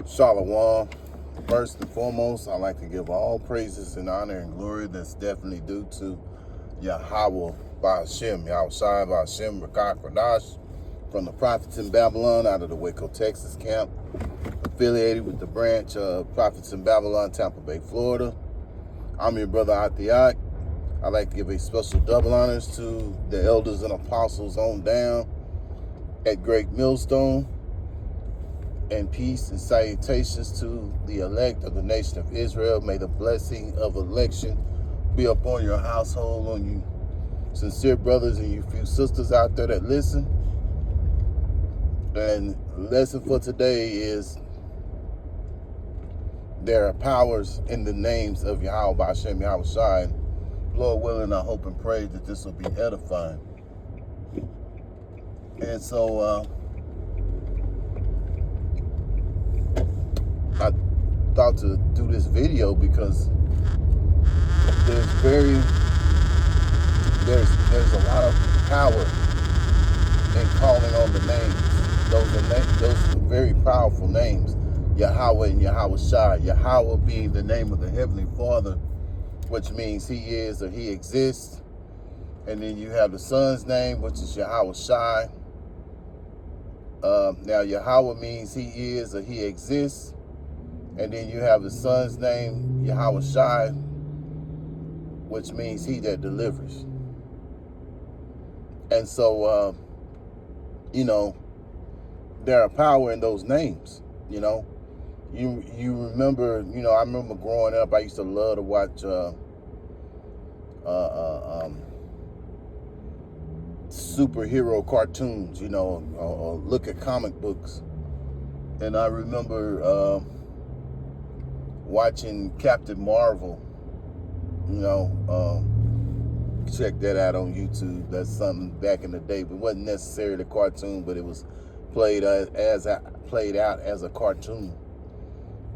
Shalom. First and foremost, I'd like to give all praises and honor and glory that's definitely due to YAHAWAH, BAHASHAM, YAHWASHI, BAHASHAM, Rakak Radash, from the Prophets in Babylon out of the Waco, Texas camp, affiliated with the branch of Prophets in Babylon, Tampa Bay, Florida. I'm your brother Atiak. I'd like to give a special double honors to the elders and apostles on down at Great Millstone, and peace and salutations to the elect of the nation of Israel. May the blessing of election be upon your household, on you sincere brothers and you few sisters out there that listen. And the lesson for today is there are powers in the names of Yahawah, BAHASHAM, YAHWASHI. Lord willing, I hope and pray that this will be edifying. And so I thought to do this video because there's a lot of power in calling on the names. Those are very powerful names, Yahawah and YAHWASHI. Yahawah being the name of the Heavenly Father, which means He is or He exists. And then you have the Son's name, which is YAHWASHI. Now Yahawah means He is or He exists. And then you have the Son's name, YAHWASHI, which means He that delivers. And so, there are power in those names. You remember, I remember growing up, I used to love to watch superhero cartoons, or look at comic books. And I remember watching Captain Marvel. Check that out on YouTube. That's something back in the day, but it wasn't necessarily a cartoon, but it was played out as a cartoon.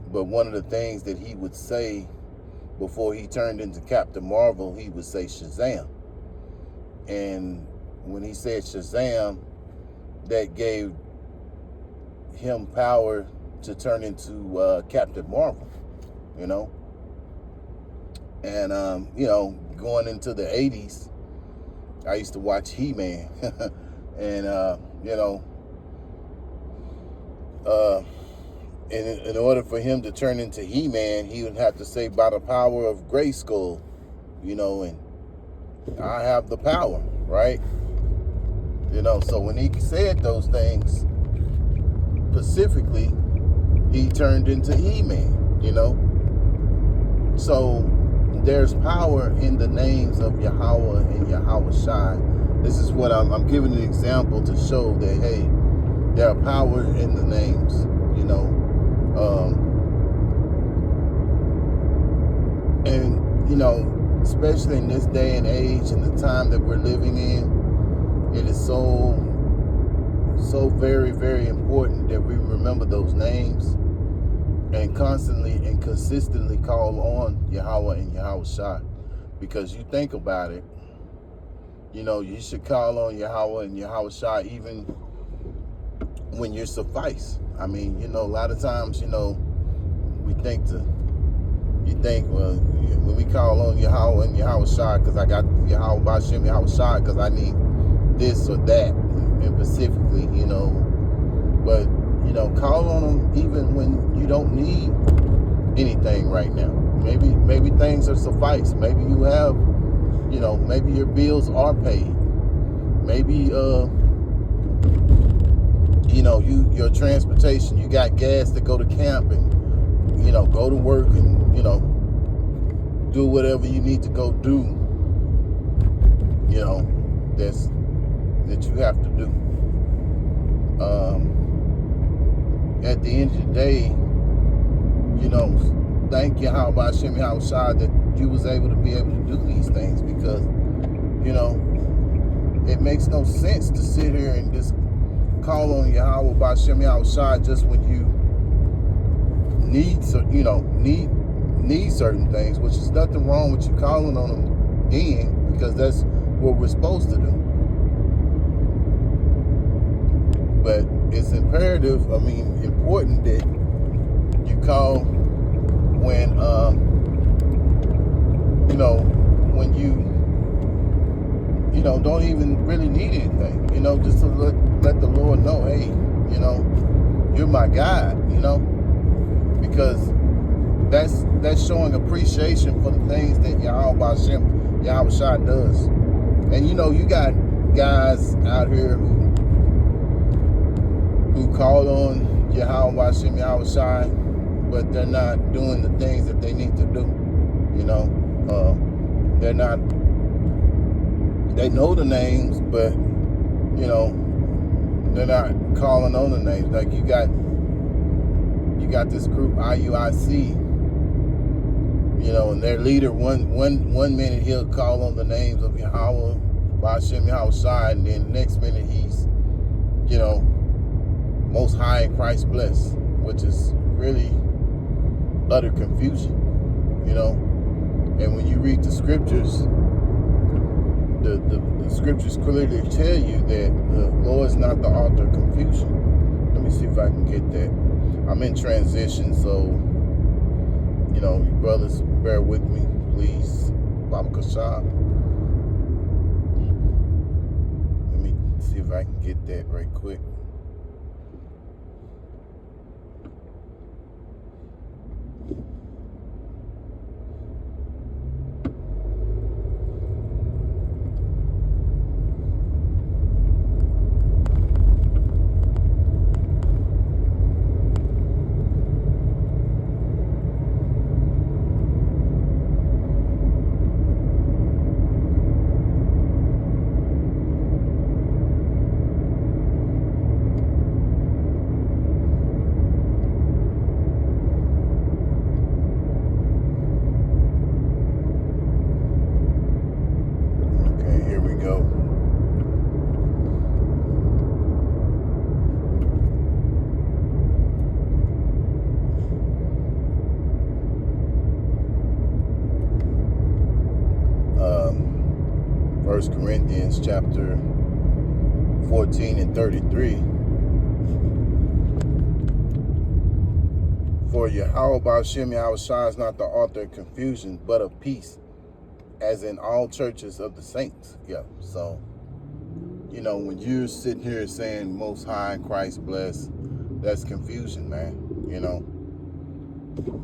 But one of the things that he would say before he turned into Captain Marvel, he would say Shazam. And when he said Shazam, that gave him power to turn into Captain Marvel, And, going into the 80s, I used to watch He-Man. And, in order for him to turn into He-Man, he would have to say, by the power of Grayskull, and I have the power, right? So when he said those things, specifically, he turned into He-Man, So there's power in the names of Yahawah and YAHWASHI. This is what I'm giving an example to show that, hey, there are power in the names, and, especially in this day and age and the time that we're living in, it is so very, very important that we remember those names and constantly and consistently call on Yahawah and YAHWASHI. Because you think about it, you should call on Yahawah and YAHWASHI even when you're suffice. I mean, a lot of times, well, when we call on Yahawah and YAHWASHI, because I got Yahawah, BAHASHAM, YAHWASHI, because I need this or that, and specifically, but, call on them even when you don't need anything right now. Maybe things are suffice. Maybe you have, maybe your bills are paid. Maybe, your transportation, you got gas to go to camp and, go to work and, do whatever you need to go do, that you have to do. At the end of the day, thank Yahawah, BAHASHAM, YAHWASHI that you was able to do these things, because, it makes no sense to sit here and just call on Yahawah, BAHASHAM, YAHWASHI just when you need certain things, which is nothing wrong with you calling on them then, because that's what we're supposed to do. But it's imperative, important that call when, you know, when you know, don't even really need anything, you know, just to let the Lord know, hey, you know, you're my God, you know, because that's showing appreciation for the things that YAHAWASHI does. And you know, you got guys out here who call on YAHAWASHI, but they're not doing the things that they need to do. You know, they're not. They know the names, but you know, they're not calling on the names. Like you got this group IUIC. You know, and their leader, one minute he'll call on the names of Yahawah, BAHASHAM, YAHAWASHI, and then the next minute he's, you know, Most High in Christ blessed, which is really utter confusion, you know. And when you read the scriptures, the scriptures clearly tell you that the Lord is not the author of confusion. Let me see if I can get that. I'm in transition, so, you know, you brothers, bear with me, please. BAHASHAM. Let me see if I can get that right quick. First Corinthians chapter 14 and 33. For Yahawah BAHASHAM YAHAWASHI is not the author of confusion, but of peace, as in all churches of the saints. Yeah, so, you know, when you're sitting here saying Most High, Christ bless, that's confusion, man, you know.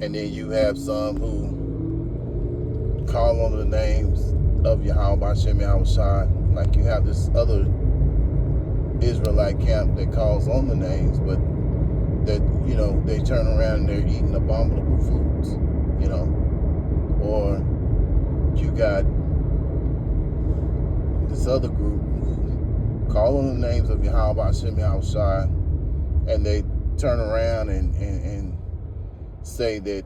And then you have some who call on the names of Yahawah BAHASHAM YAHAWASHI, like you have this other Israelite camp that calls on the names, but that, you know, they turn around and they're eating abominable foods, you know. Or you got this other group who call on the names of Yahawah BAHASHAM YAHAWASHI, and they turn around and say that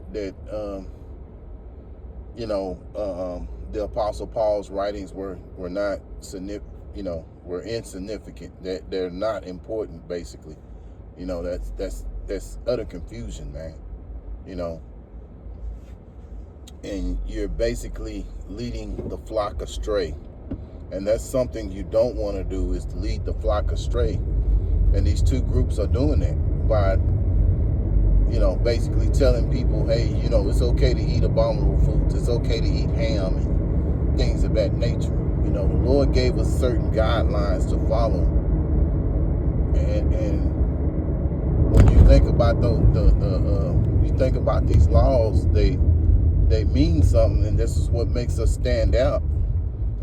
you know, the Apostle Paul's writings were not significant, you know, were insignificant. That they're not important, basically. You know, that's utter confusion, man. You know, and you're basically leading the flock astray, and that's something you don't want to do, is to lead the flock astray. And these two groups are doing that by, you know, basically telling people, hey, you know, it's okay to eat abominable foods. It's okay to eat ham and things of that nature. You know, the Lord gave us certain guidelines to follow. And when you think about you think about these laws, they mean something, and this is what makes us stand out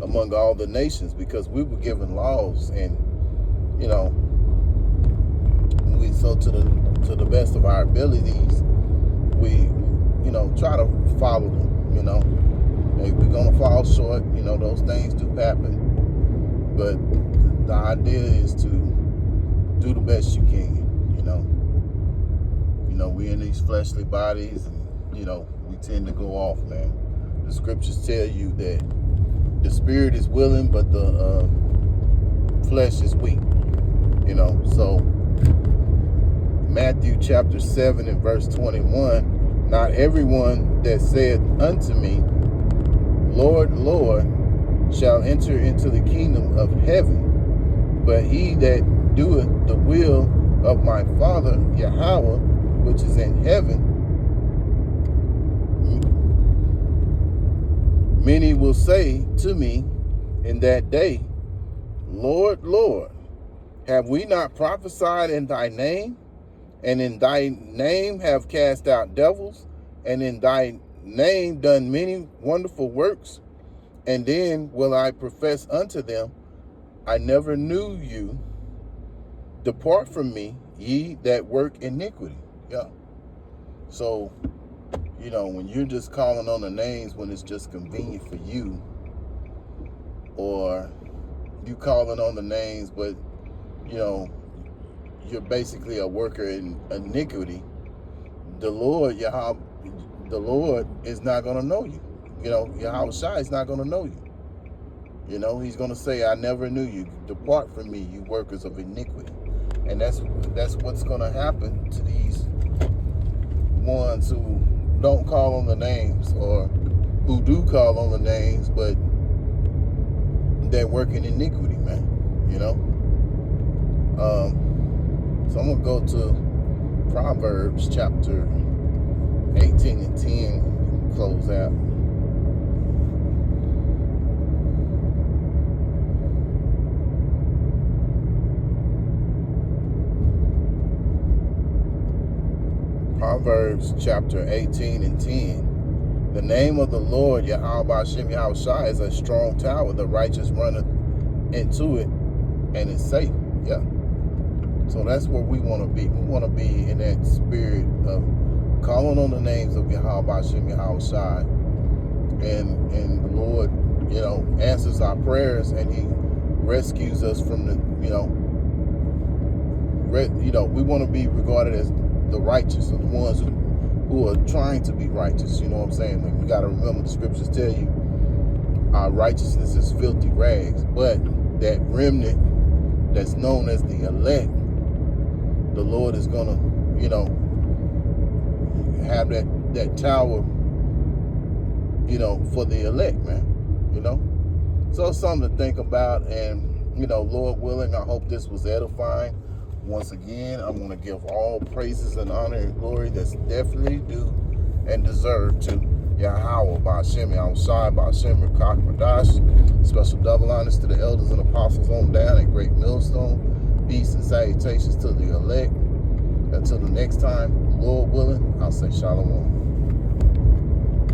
among all the nations, because we were given laws, and, you know, so to the best of our abilities, we, you know, try to follow them. You know, hey, we're gonna fall short. You know, those things do happen, but the idea is to do the best you can. You know, we're in these fleshly bodies, and, you know, we tend to go off, man. The scriptures tell you that the spirit is willing, but the flesh is weak. You know, so Matthew chapter 7 and verse 21, not everyone that saith unto me, Lord, Lord, shall enter into the kingdom of heaven, but he that doeth the will of my Father Yahawah, which is in heaven. Many will say to me in that day, Lord, Lord, have we not prophesied in thy name? And in thy name have cast out devils? And in thy name done many wonderful works? And then will I profess unto them, I never knew you. Depart from me, ye that work iniquity. Yeah. So, you know, when you're just calling on the names when it's just convenient for you, or you calling on the names, but, you know, you're basically a worker in iniquity, the Lord, the Lord is not going to know you. You know, YAHAWASHI is not going to know you. You know, he's going to say, I never knew you. Depart from me, you workers of iniquity. And that's what's going to happen to these ones who don't call on the names, or who do call on the names, but they're working iniquity, man. You know? So I'm going to go to Proverbs chapter 18 and 10, close out. Proverbs chapter 18 and 10. The name of the Lord, BAHASHAM, YAHAWASHI, is a strong tower. The righteous runneth into it, and is safe. Yeah. So that's where we want to be. We want to be in that spirit of calling on the names of BAHASHAM, YAHAWASHI. And the Lord, you know, answers our prayers, and he rescues us from the, we want to be regarded as the righteous, or the ones who are trying to be righteous. You know what I'm saying? Like, we got to remember the scriptures tell you our righteousness is filthy rags, but that remnant that's known as the elect, the Lord is gonna, have that tower, for the elect, man. So it's something to think about, and Lord willing, I hope this was edifying. Once again, I'm going to give all praises and honor and glory that's definitely due and deserved to YAHAWAH, BAHASHAM, YAHAWASHI, BAHASHAM, Rakakwadash. Special double honors to the elders and apostles on down at Great Millstone. Peace and salutations to the elect. Until the next time, Lord willing, I'll say shalom.